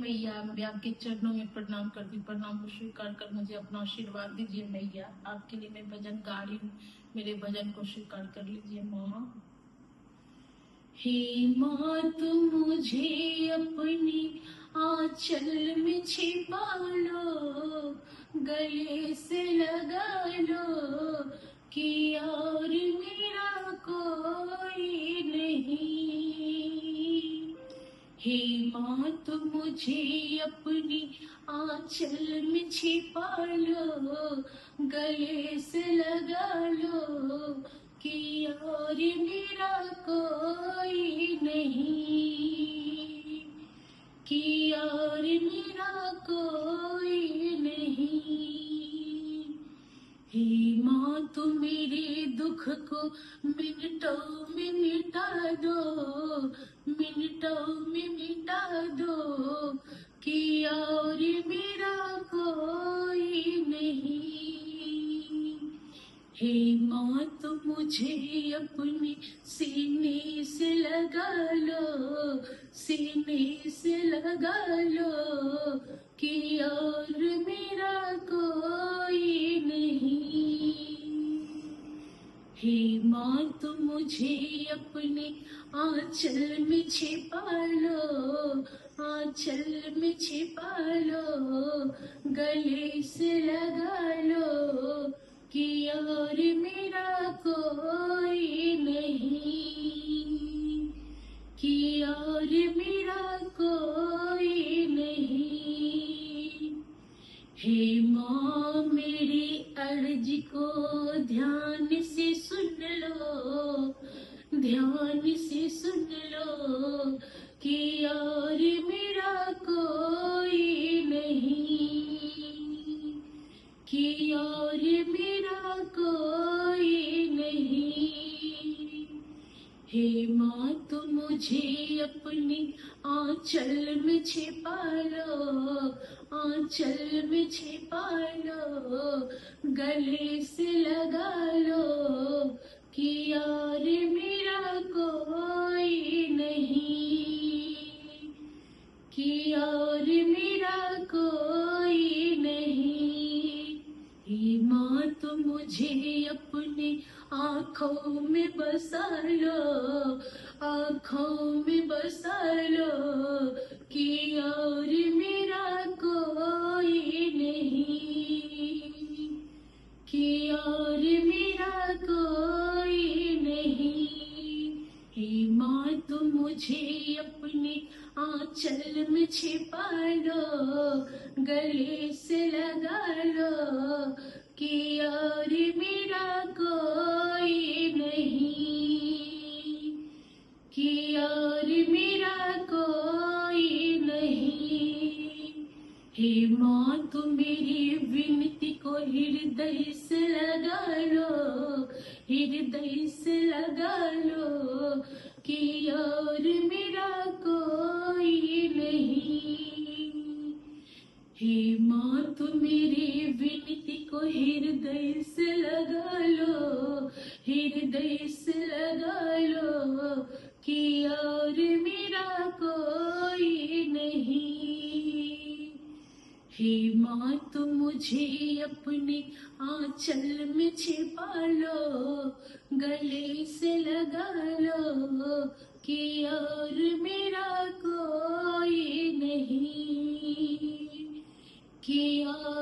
मैया, मैं भी आपके चरणों में प्रणाम करती हूँ। प्रणाम को स्वीकार कर मुझे अपना आशीर्वाद दीजिए मैया। आपके लिए मैं भजन गा रही हूँ, मेरे भजन को स्वीकार कर लीजिए माँ। हे माँ, तुम मुझे अपनी आंचल में छिपा लो, गले से लगा लो कि और मेरा कोई नहीं। हे माँ, तुम मुझे अपनी आंचल में छिपा लो, गले से लगा लो कि और मेरा कोई नहीं, कि और मेरा कोई नहीं। हे माँ, तुम मेरे दुख को मिनटों में मिटा दो, मिनटों में मिटा दो कि और मेरा कोई नहीं। हे माँ, तुम मुझे अपने सीने से लगा लो, सीने से लगा लो कि और मेरा कोई नहीं। हे माँ, तुम मुझे अपने आंचल में छिपा लो, आंचल में छिपा लो, गले से लगा लो कि और मेरा कोई नहीं, कि और मेरा कोई नहीं। हे माँ, मेरी अर्ज को ध्यान से सुन लो, ध्यान से सुन लो कि और मेरा कोई नहीं, कि और मेरा कोई नहीं। हे माँ, तुम मुझे अपनी आंचल में छिपा लो, आंचल में छिपा लो, गले से लगा लो कि और मेरा कोई नहीं, कि और मेरा कोई नहीं। हे माँ, तुम मुझे अपने आँखों में बसा लो, आँखों में बसा लो कि और मेरा कोई नहीं, कि और मेरा कोई नहीं। हे माँ, तुम मुझे अपने आंचल में छिपा लो, गले से लगा लो कि और मेरा कोई नहीं, कि और मेरा कोई नहीं। हे माँ, तुम मेरी विनती को हृदय से लगा लो, हृदय से लगा लो कि और मेरा कोई नहीं। हे माँ, तुम मेरी विनती को हृदय से लगा लो, हृदय से लगा लो कि और मेरा कोई नहीं। हे माँ, तुम मुझे अपने आंचल में छिपा लो, गले से लगा लो कि और मेरा कोई नहीं, कि और